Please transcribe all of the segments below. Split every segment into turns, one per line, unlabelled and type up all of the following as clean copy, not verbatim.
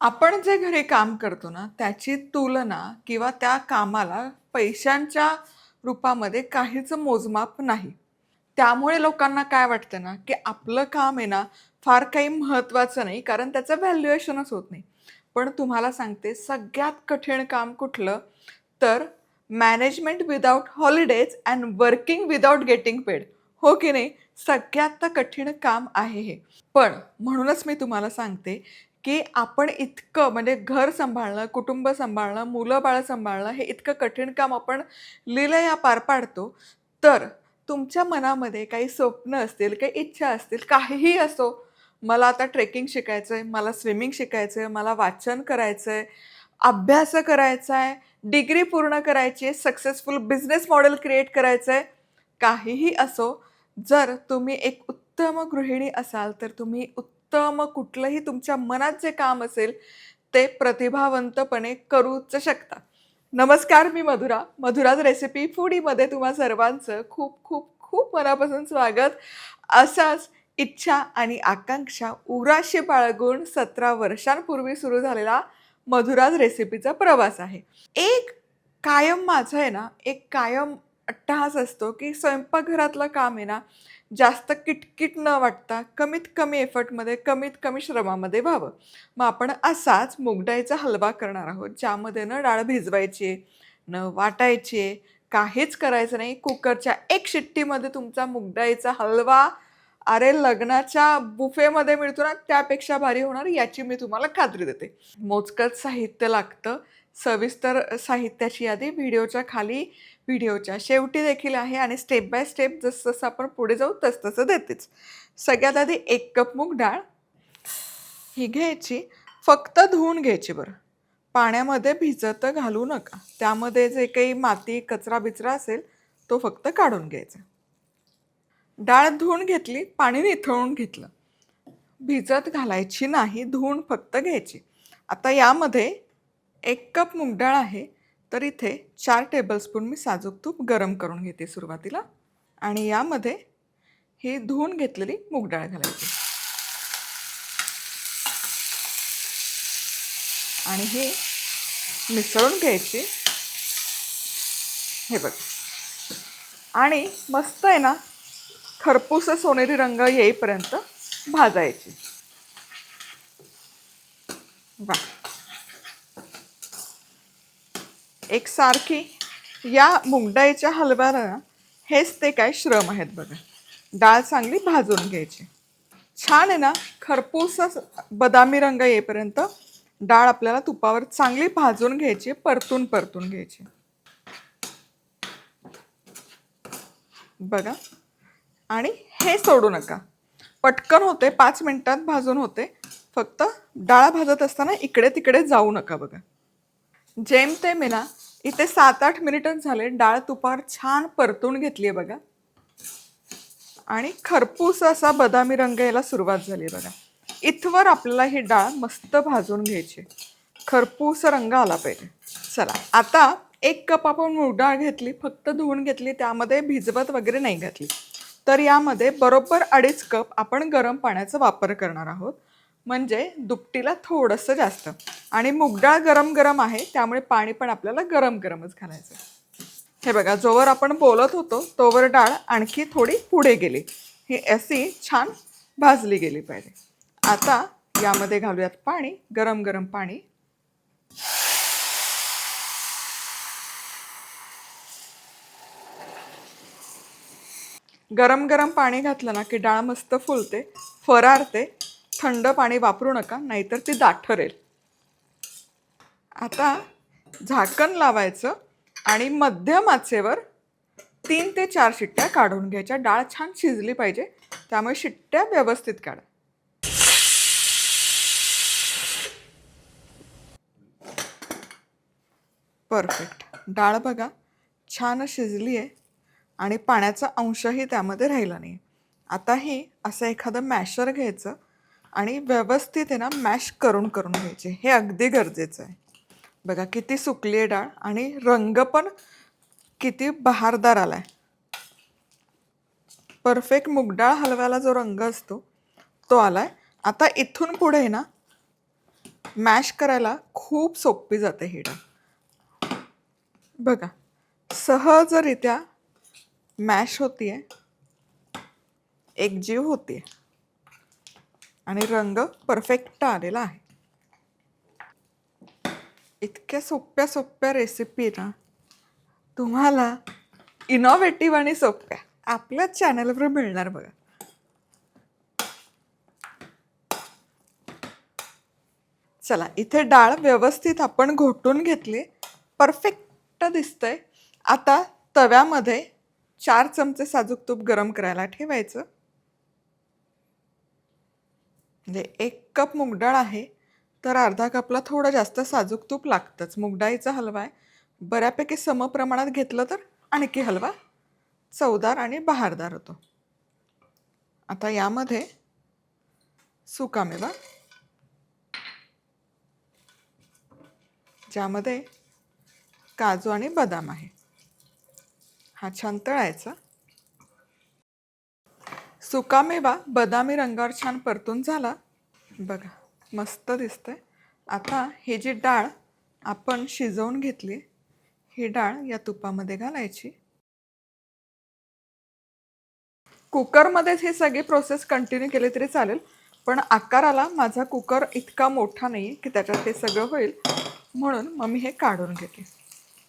आपण जे घरी काम करतो ना, त्याची तुलना किंवा त्या कामाला पैशांच्या रूपामध्ये काहीच मोजमाप नाही. त्यामुळे लोकांना काय वाटतं ना, की आपलं काम आहे ना, फार काही महत्त्वाचं नाही, कारण त्याचं व्हॅल्युएशनच होत नाही. पण तुम्हाला सांगते, सगळ्यात कठीण काम कुठलं? तर management without holidays and working without getting paid. हो की नाही? सगळ्यात कठीण काम आहे हे. पण म्हणूनच मी तुम्हाला सांगते, की आपण इतकं म्हणजे घर सांभाळणं, कुटुंब सांभाळणं, मुलं-बाळं सांभाळणं हे इतकं कठीण काम आपण लीलया पार पाडतो. तर तुमच्या मनामध्ये काही स्वप्न असतील, काही इच्छा असतील, काहीही असो, मला आता ट्रेकिंग शिकायचंय, मला स्विमिंग शिकायचंय, मला वाचन करायचंय, अभ्यास करायचा आहे, डिग्री पूर्ण करायची आहे, सक्सेसफुल बिझनेस मॉडेल क्रिएट करायचं आहे, काहीही असो, जर तुम्ही एक उत्तम गृहिणी असाल, तर तुम्ही उत्तम कुठलंही तुमच्या मनात जे काम असेल, ते प्रतिभावंतपणे करूच शकता. नमस्कार, मी मधुरा. मधुराज रेसिपी फूडीमध्ये तुम्हा सर्वांचं खूप खूप खूप मनापासून स्वागत. असाच इच्छा आणि आकांक्षा उराशी बाळगून 17 वर्षांपूर्वी सुरू झालेला मधुराज रेसिपीचा प्रवास आहे. एक कायम माझं आहे ना, एक कायम अट्टहास असतो, की स्वयंपाकघरातलं काम आहे ना, जास्त किटकिट न वाटता कमीत कमी एफर्टमध्ये, कमीत कमी श्रमामध्ये व्हावं. मग आपण असाच मूग हलवा करणार आहोत, ज्यामध्ये न डाळ भिजवायची आहे, न वाटायची आहे, काहीच करायचं नाही. कुकरच्या 1 शिट्टीमध्ये तुमचा मूग हलवा, अरे लग्नाच्या बुफेमध्ये मिळतो ना, त्यापेक्षा भारी होणार याची मी तुम्हाला खात्री देते. मोजकंच साहित्य लागतं. सविस्तर साहित्याची यादी व्हिडिओच्या खाली, व्हिडिओच्या शेवटी देखील आहे आणि स्टेप बाय स्टेप जसं-जसं आपण पुढे जाऊ तसं-तसं देतेच. सगळ्यात आधी 1 कप मूग डाळ ही घ्यायची. फक्त धुवून घ्यायची बरं. पाण्यामध्ये भिजत घालू नका. त्यामध्ये जे काही माती, कचरा-बिचरा असेल, तो फक्त काढून घ्यायचा. डाळ धुवून घेतली, पाणी निथळून घेतलं. भिजत घालायची नाही, धुवून फक्त घ्यायची. आता यामध्ये 1 कप मूग डाळ आहे, तर इथे 4 टेबलस्पून मी साजूक तूप गरम करून घेते सुरुवातीला आणि यामध्ये ही धुवून घेतलेली मूग डाळ घालायची आणि हे मिसळून घ्यायची. हे बघ आणि मस्त आहे ना, खरपूस सोनेरी रंग येईपर्यंत भाजायची. वाह! एकसारखी या मुगडाळीच्या हलव्याला ना, हेच ते काय श्रम आहेत बघा. डाळ चांगली भाजून घ्यायची. छान आहे ना, खरपूस बदामी रंग येईपर्यंत डाळ आपल्याला तुपावर चांगली भाजून घ्यायची, परतून परतून घ्यायची. बघा आणि हे सोडू नका. पटकन होते, 5 मिनिटात भाजून होते. फक्त डाळ भाजत असताना इकडे तिकडे जाऊ नका बघा. जेमतेम आहे ना, इथे 7-8 मिनिटच झाले. डाळ तुपावर छान परतून घेतली आहे बघा आणि खरपूस असा बदामी रंग यायला सुरुवात झाली आहे बघा. इथवर आपल्याला ही डाळ मस्त भाजून घ्यायची. खरपूस रंग आला पाहिजे. चला, आता 1 कप आपण मूग डाळ घेतली, फक्त धुवून घेतली, त्यामध्ये भिजवत वगैरे नाही घातली. तर यामध्ये बरोबर 2.5 कप आपण गरम पाण्याचा वापर करणार आहोत. म्हणजे दुपटीला थोडंसं जास्त आणि मूग डाळ गरम गरम आहे, त्यामुळे पाणी पण आपल्याला गरम गरमच घालायचं. हे बघा, जोवर आपण बोलत होतो तोवर डाळ आणखी थोडी पुढे गेली. ही अशी छान भाजली गेली पाहिजे. आता यामध्ये घालूयात पाणी, गरम गरम पाणी. गरम गरम पाणी घातलं ना की डाळ मस्त फुलते, फरारते. थंड पाणी वापरू नका, नाहीतर ती दाठरेल. आता झाकण लावायचं आणि मध्यम आचेवर 3 ते 4 शिट्ट्या काढून घ्यायच्या. डाळ छान शिजली पाहिजे, त्यामुळे शिट्ट्या व्यवस्थित काढा. परफेक्ट. डाळ बघा छान शिजली आहे आणि पाण्याचा अंशही त्यामध्ये राहिला नाही. आता हे असं एखादं मॅशर घ्यायचं आणि व्यवस्थित आहे ना, मॅश करून करून घ्यायचे. हे अगदी गरजेचं आहे. बघा किती सुकली आहे डाळ आणि रंग पण किती बहारदार आला आहे. परफेक्ट मूगडाळ हलव्याला जो रंग असतो तो आला आहे. आता इथून पुढे ना मॅश करायला खूप सोपी जाते ही डाळ. बघा, सहजरित्या मॅश होतीये, एकजीव होतीये आणि रंग परफेक्ट आलेला आहे. इतक्या सोप्या सोप्या रेसिपी ना तुम्हाला इनोव्हेटिव्ह आणि सोप्या आपल्याच चॅनलवर मिळणार बघा. चला, इथे डाळ व्यवस्थित आपण घोटून घेतली, परफेक्ट दिसतंय. आता तव्यामध्ये 4 चमचे साजूक तूप गरम करायला ठेवायचं. म्हणजे 1 कप मूग डाळ आहे तर अर्धा कपला थोडं जास्त साजूक तूप लागतंच. मूग डाळीचा हलवा आहे, बऱ्यापैकी समप्रमाणात घेतलं तर आणखी हलवा चवदार आणि बहारदार होतो. आता यामध्ये सुकामेवा, ज्यामध्ये काजू आणि बदाम आहे, हा छान तळायचा. सुकामेवा बदामी रंगावर छान परतून झाला बघा, मस्त दिसतंय. आता ही जी डाळ आपण शिजवून घेतली, ही डाळ या तुपामध्ये घालायची. कुकरमध्येच ही सगळी प्रोसेस कंटिन्यू केली तरी चालेल, पण आकाराला माझा कुकर इतका मोठा नाही की त्याच्यात ते सगळं होईल, म्हणून मग मी हे काढून घेते.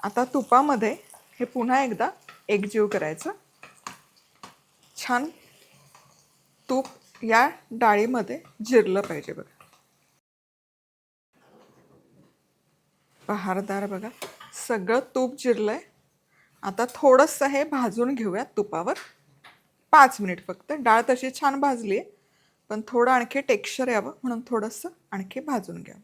आता तुपामध्ये हे पुन्हा एकदा एकजीव करायचं. छान तूप या डाळीमध्ये जिरलं पाहिजे बघा, बहारदार बघा, सगळं तूप जिरलंय. आता थोडंसं हे भाजून घेऊयात तुपावर 5 मिनिट फक्त. डाळ तशी छान भाजली आहे, पण थोडं आणखी टेक्स्चर यावं म्हणून थोडंसं आणखी भाजून घ्या.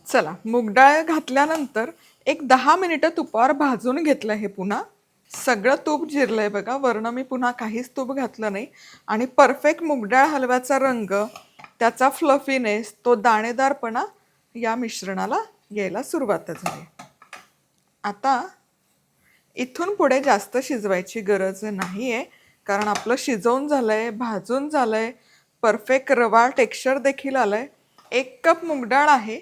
चला, मूग डाळ घातल्यानंतर एक 10 मिनिटं तुपावर भाजून घेतलं. हे पुन्हा सगळं तूप जिरलंय बघा, वरनं मी पुन्हा काहीच तूप घातलं नाही आणि परफेक्ट मूग डाळ हलव्याचा रंग, त्याचा फ्लफीनेस, तो दाणेदारपणा या मिश्रणाला यायला सुरुवात झाली. आता इथून पुढे जास्त शिजवायची गरज नाही आहे, कारण आपलं शिजवून झालंय, भाजून झालंय, परफेक्ट रवा टेक्स्चर देखील आलंय. 1 कप मूग डाळ आहे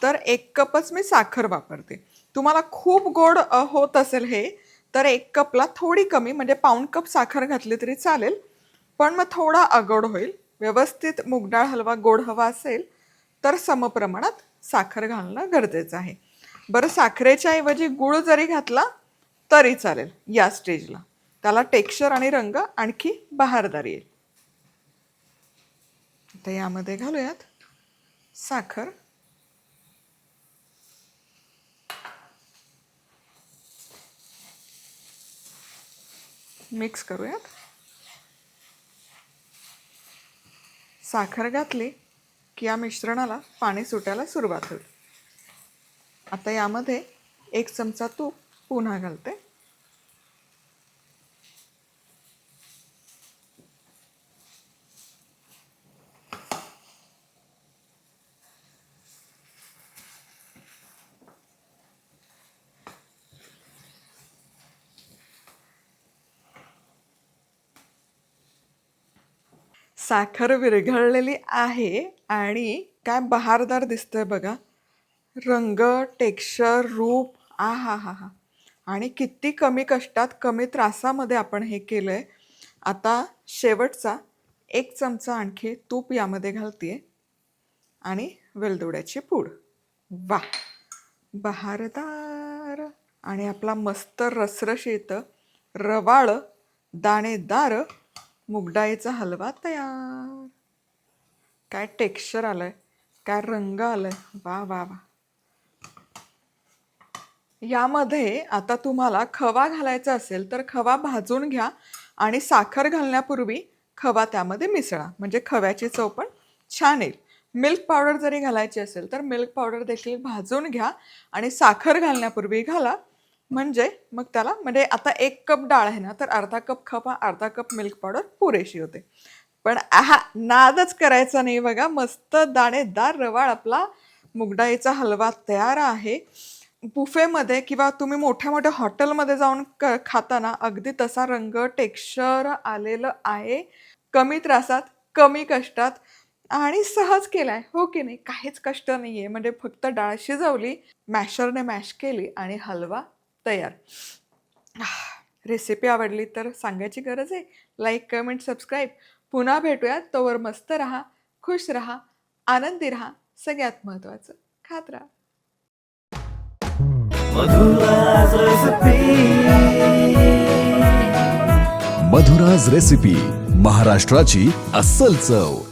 तर 1 कपच मी साखर वापरते. तुम्हाला खूप गोड होत असेल हे तर 1 कपला थोडी कमी म्हणजे पाऊण कप साखर घातली तरी चालेल, पण मग थोडा अगोड होईल. व्यवस्थित मूग डाळ हलवा गोड हवा असेल तर समप्रमाणात साखर घालणं गरजेचं आहे. बरं, साखरेच्या ऐवजी गूळ जरी घातला तरी चालेल या स्टेजला, त्याला टेक्स्चर आणि रंग आणखी बहारदार येईल. आता यामध्ये घालूयात साखर. मिक्स करूयात. साखर घातली की या मिश्रणाला पाणी सुटायला सुरुवात होईल. आता यामध्ये 1 चमचा तूप पुन्हा घालते. साखर विरघळलेली आहे आणि काय बहारदार दिसतंय बघा, रंग, टेक्स्चर, रूप, आ हा हा हा. आणि किती कमी कष्टात कमी त्रासामध्ये आपण हे केलंय. आता शेवटचा 1 चमचा आणखी तूप यामध्ये घालतेय आणि वेलदोड्याची पूड. वा, बहारदार आणि आपला मस्त रसरशीत रवाळ दाणेदार मूगडाळीचा हलवा तयार. काय टेक्स्चर आलंय, काय रंग आलाय, वा वा वा. यामध्ये आता तुम्हाला खवा घालायचा असेल तर खवा भाजून घ्या आणि साखर घालण्यापूर्वी खवा त्यामध्ये मिसळा, म्हणजे खव्याची चव पण छान येईल. मिल्क पावडर जरी घालायची असेल तर मिल्क पावडर देखील भाजून घ्या आणि साखर घालण्यापूर्वी घाला, म्हणजे मग त्याला, म्हणजे आता 1 कप डाळ आहे ना तर अर्धा कप खवा, अर्धा कप मिल्क पावडर पुरेशी होते. पण नादच करायचा नाही बघा, मस्त दाणेदार रवाळ आपला मूगडाळीचा हलवा तयार आहे. बुफेमध्ये किंवा तुम्ही मोठ्या मोठ्या हॉटेलमध्ये जाऊन खाताना अगदी तसा रंग टेक्स्चर आलेलं आहे. कमी त्रासात कमी कष्टात आणि सहज केलाय, हो की नाही? काहीच कष्ट नाहीये. म्हणजे फक्त डाळ शिजवली, मॅशरने मॅश केली आणि हलवा तयार. रेसिपी आवडली तर सांगायची गरज आहे. Like, comment, subscribe. पुन्हा भेटूयात. तोवर मस्त राहा, खुश राहा, आनंदी राहा. सगळ्यात महत्त्वाचं खात राहा.
मधुराज रेसिपी.
मधुराज रेसिपी, महाराष्ट्राची अस्सल चव.